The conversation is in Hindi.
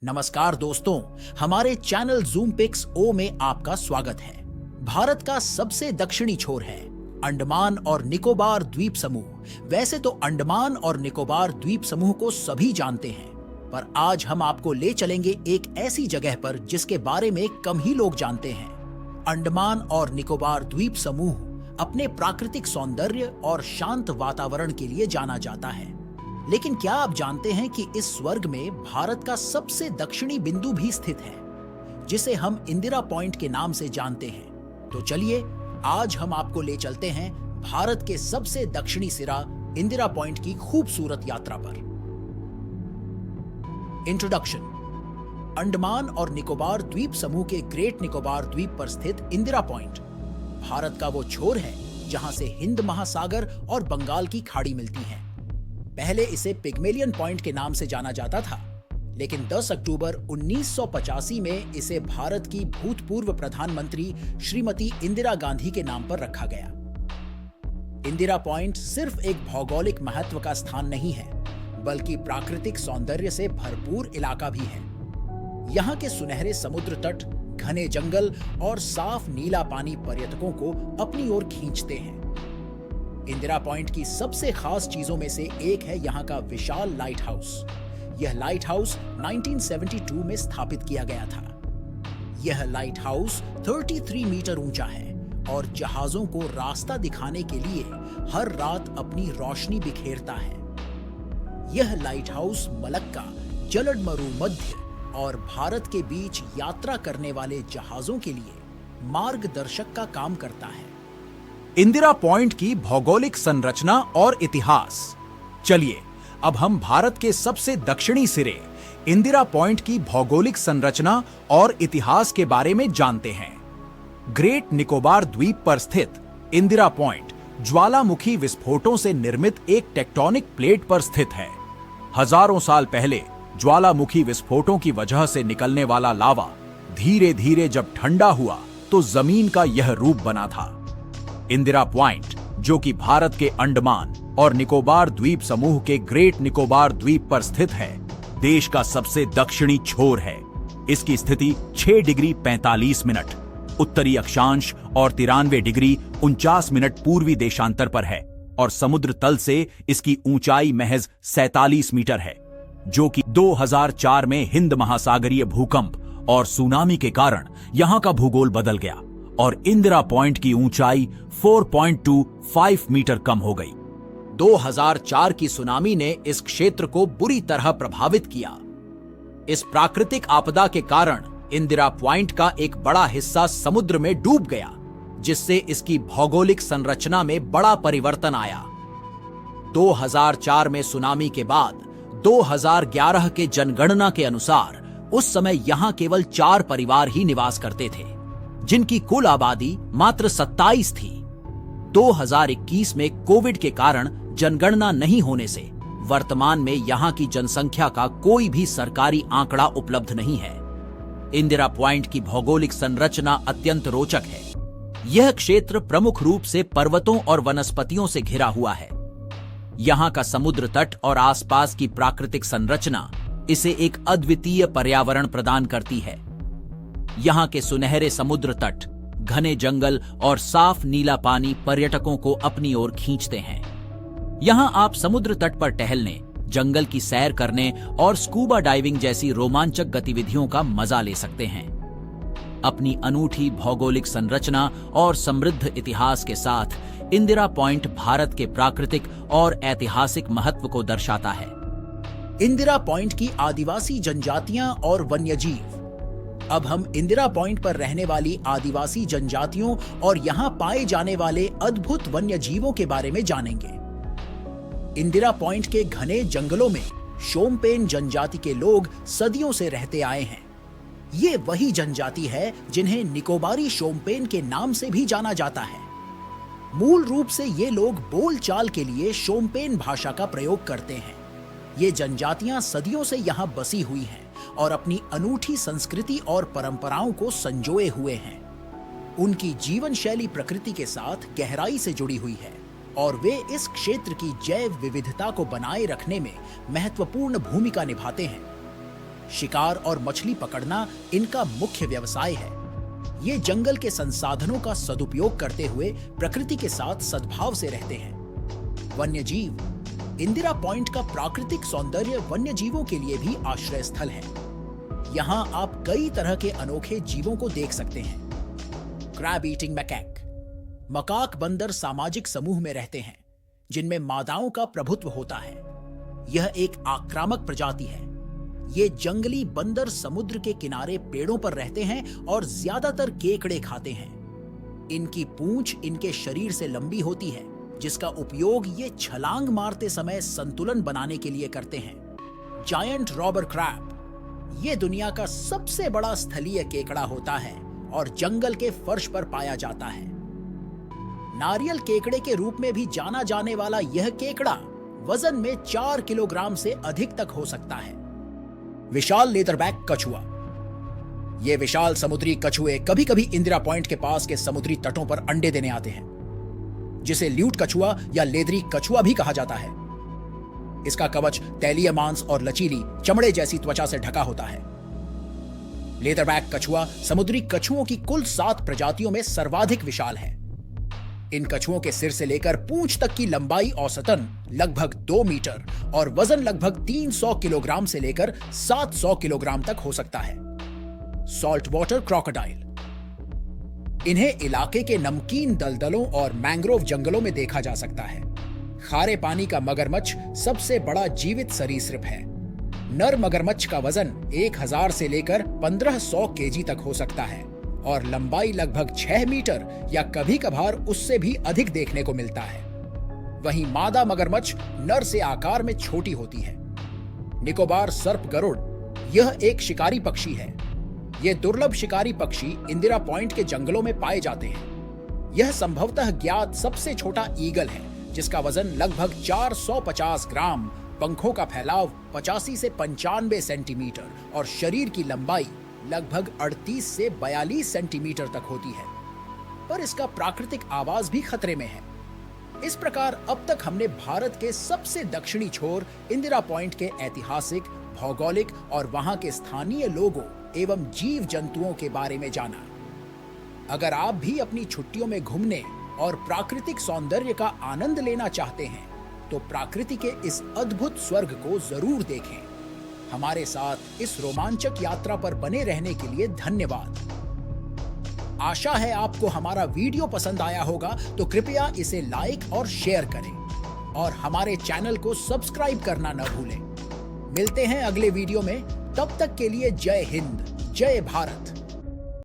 नमस्कार दोस्तों, हमारे चैनल जूम पिक्स ओ में आपका स्वागत है। भारत का सबसे दक्षिणी छोर है अंडमान और निकोबार द्वीप समूह। वैसे तो अंडमान और निकोबार द्वीप समूह को सभी जानते हैं, पर आज हम आपको ले चलेंगे एक ऐसी जगह पर जिसके बारे में कम ही लोग जानते हैं। अंडमान और निकोबार द्वीप समूह अपने प्राकृतिक सौंदर्य और शांत वातावरण के लिए जाना जाता है। लेकिन क्या आप जानते हैं कि इस स्वर्ग में भारत का सबसे दक्षिणी बिंदु भी स्थित है, जिसे हम इंदिरा पॉइंट के नाम से जानते हैं। तो चलिए आज हम आपको ले चलते हैं भारत के सबसे दक्षिणी सिरा इंदिरा पॉइंट की खूबसूरत यात्रा पर। इंट्रोडक्शन। अंडमान और निकोबार द्वीप समूह के ग्रेट निकोबार द्वीप पर स्थित इंदिरा पॉइंट भारत का वो छोर है जहां से हिंद महासागर और बंगाल की खाड़ी मिलती है। पहले इसे पिग्मेलियन पॉइंट के नाम से जाना जाता था, लेकिन 10 अक्टूबर 1985 में इसे भारत की भूतपूर्व प्रधानमंत्री श्रीमती इंदिरा गांधी के नाम पर रखा गया। इंदिरा पॉइंट सिर्फ एक भौगोलिक महत्व का स्थान नहीं है, बल्कि प्राकृतिक सौंदर्य से भरपूर इलाका भी है। यहाँ के सुनहरे समुद्र तट, घने जंगल और साफ नीला पानी पर्यटकों को अपनी ओर खींचते हैं। इंदिरा पॉइंट की सबसे खास चीजों में से एक है यहाँ का विशाल लाइट हाउस। यह लाइट हाउस 1972 में स्थापित किया गया था। यह लाइट हाउस 33 मीटर ऊंचा है और जहाजों को रास्ता दिखाने के लिए हर रात अपनी रोशनी बिखेरता है। यह लाइट हाउस मलक्का, जलडमरू मध्य और भारत के बीच यात्रा करने वाले जहाजों के लिए मार्गदर्शक का काम करता है। इंदिरा पॉइंट की भौगोलिक संरचना और इतिहास। चलिए अब हम भारत के सबसे दक्षिणी सिरे इंदिरा पॉइंट की भौगोलिक संरचना और इतिहास के बारे में जानते हैं। ग्रेट निकोबार द्वीप पर स्थित इंदिरा पॉइंट ज्वालामुखी विस्फोटों से निर्मित एक टेक्टोनिक प्लेट पर स्थित है। हजारों साल पहले ज्वालामुखी विस्फोटों की वजह से निकलने वाला लावा धीरे धीरे जब ठंडा हुआ तो जमीन का यह रूप बना था। इंदिरा पॉइंट, जो कि भारत के अंडमान और निकोबार द्वीप समूह के ग्रेट निकोबार द्वीप पर स्थित है, देश का सबसे दक्षिणी छोर है। इसकी स्थिति 6 डिग्री 45 मिनट उत्तरी अक्षांश और 93 डिग्री 49 मिनट पूर्वी देशांतर पर है और समुद्र तल से इसकी ऊंचाई महज 47 मीटर है, जो कि 2004 में हिंद महासागरीय भूकंप और सुनामी के कारण यहां का भूगोल बदल गया और इंदिरा पॉइंट की ऊंचाई 4.25 मीटर कम हो गई। 2004 की सुनामी ने इस क्षेत्र को बुरी तरह प्रभावित किया। इस प्राकृतिक आपदा के कारण इंदिरा पॉइंट का एक बड़ा हिस्सा समुद्र में डूब गया, जिससे इसकी भौगोलिक संरचना में बड़ा परिवर्तन आया। 2004 में सुनामी के बाद 2011 के जनगणना के अनुसार उस समय यहां केवल 4 परिवार ही निवास करते थे, जिनकी कुल आबादी मात्र 27 थी। 2021 में कोविड के कारण जनगणना नहीं होने से वर्तमान में यहां की जनसंख्या का कोई भी सरकारी आंकड़ा उपलब्ध नहीं है। इंदिरा पॉइंट की भौगोलिक संरचना अत्यंत रोचक है। यह क्षेत्र प्रमुख रूप से पर्वतों और वनस्पतियों से घिरा हुआ है। यहां का समुद्र तट और आसपास की प्राकृतिक संरचना इसे एक अद्वितीय पर्यावरण प्रदान करती है। यहाँ के सुनहरे समुद्र तट, घने जंगल और साफ नीला पानी पर्यटकों को अपनी ओर खींचते हैं। यहाँ आप समुद्र तट पर टहलने, जंगल की सैर करने और स्कूबा डाइविंग जैसी रोमांचक गतिविधियों का मजा ले सकते हैं। अपनी अनूठी भौगोलिक संरचना और समृद्ध इतिहास के साथ इंदिरा पॉइंट भारत के प्राकृतिक और ऐतिहासिक महत्व को दर्शाता है। इंदिरा पॉइंट की आदिवासी जनजातियां और वन्यजीव। अब हम इंदिरा पॉइंट पर रहने वाली आदिवासी जनजातियों और यहां पाए जाने वाले अद्भुत वन्य जीवों के बारे में जानेंगे। इंदिरा पॉइंट के घने जंगलों में शोम्पेन जनजाति के लोग सदियों से रहते आए हैं। ये वही जनजाति है जिन्हें निकोबारी शोम्पेन के नाम से भी जाना जाता है। मूल रूप से ये लोग बोलचाल के लिए शोम्पेन भाषा का प्रयोग करते हैं। ये जनजातियां सदियों से यहां बसी हुई हैं और अपनी अनूठी संस्कृति और परंपराओं को संजोए हुए हैं। उनकी जीवन शैली प्रकृति के साथ गहराई से जुड़ी हुई है और वे इस क्षेत्र की जैव विविधता को बनाए रखने में महत्वपूर्ण भूमिका निभाते हैं। शिकार और मछली पकड़ना इनका मुख्य व्यवसाय है। ये जंगल के संसाधनों का सदुपयोग करते हुए प्रकृति के साथ सद्भाव से रहते हैं। वन्यजीव। इंदिरा पॉइंट का प्राकृतिक सौंदर्य वन्यजीवों के लिए भी आश्रय स्थल है। यहाँ आप कई तरह के अनोखे जीवों को देख सकते हैं। Crab eating मैकैक। मकाक बंदर सामाजिक समूह में रहते हैं, जिनमें मादाओं का प्रभुत्व होता है। यह एक आक्रामक प्रजाति है। ये जंगली बंदर समुद्र के किनारे पेड़ों पर रहते हैं और ज्यादातर केकड़े खाते हैं। इनकी पूंछ इनके शरीर से लंबी होती है, जिसका उपयोग ये छलांग मारते समय संतुलन बनाने के लिए करते हैं। Giant robber crab. ये दुनिया का सबसे बड़ा स्थलीय केकड़ा होता है और जंगल के फर्श पर पाया जाता है। नारियल केकड़े के रूप में भी जाना जाने वाला यह केकड़ा वजन में 4 किलोग्राम से अधिक तक हो सकता है। विशाल लेदरबैक कछुआ। ये विशाल समुद्री कछुए कभी कभी इंदिरा पॉइंट के पास के समुद्री तटों पर अंडे देने आते हैं, जिसे ल्यूट कछुआ या लेदरी कछुआ भी कहा जाता है। इसका कवच तैलीय मांस और लचीली चमड़े जैसी त्वचा से ढका होता है। लेदरबैक कछुआ समुद्री कछुओं की कुल 7 प्रजातियों में सर्वाधिक विशाल है। इन कछुओं के सिर से लेकर पूंछ तक की लंबाई औसतन लगभग 2 मीटर और वजन लगभग 300 किलोग्राम से लेकर 700 किलोग्राम तक हो सकता है। Salt water crocodile. इन्हें इलाके के नमकीन दलदलों और मैंग्रोव जंगलों में देखा जा सकता है। खारे पानी का मगरमच्छ सबसे बड़ा जीवित सरीसृप है। नर मगरमच्छ का वजन 1000 से लेकर 1500 केजी तक हो सकता है और लंबाई लगभग 6 मीटर या कभी कभार उससे भी अधिक देखने को मिलता है। वहीं मादा मगरमच्छ नर से आकार में छोटी होती है। निकोबार सर्प गरुड़। यह एक शिकारी पक्षी है। यह दुर्लभ शिकारी पक्षी इंदिरा पॉइंट के जंगलों में पाए जाते हैं। यह संभवतः ज्ञात सबसे छोटा ईगल है, जिसका वजन लगभग 450 ग्राम, पंखों का फैलाव 85 से 95 सेंटीमीटर और शरीर की लंबाई लगभग 38 से 42 सेंटीमीटर तक होती है। पर इसका प्राकृतिक आवास भी खतरे में है। इस प्रकार अब तक हमने भारत के सबसे दक्षिणी छोर इंदिरा पॉइंट के ऐतिहासिक, भौगोलिक और वहां के स्थानीय लोगों एवं जीव जंतुओं के बारे में जाना। अगर आप भी अपनी छुट्टियों में घूमने और प्राकृतिक सौंदर्य का आनंद लेना चाहते हैं, तो प्रकृति के इस अद्भुत स्वर्ग को जरूर देखें। हमारे साथ इस रोमांचक यात्रा पर बने रहने के लिए धन्यवाद। आशा है आपको हमारा वीडियो पसंद आया होगा, तो कृपया इसे लाइक और शेयर करें और हमारे चैनल को सब्सक्राइब करना न भूलें। मिलते हैं अगले वीडियो में। तब तक के लिए जय हिंद, जय भारत।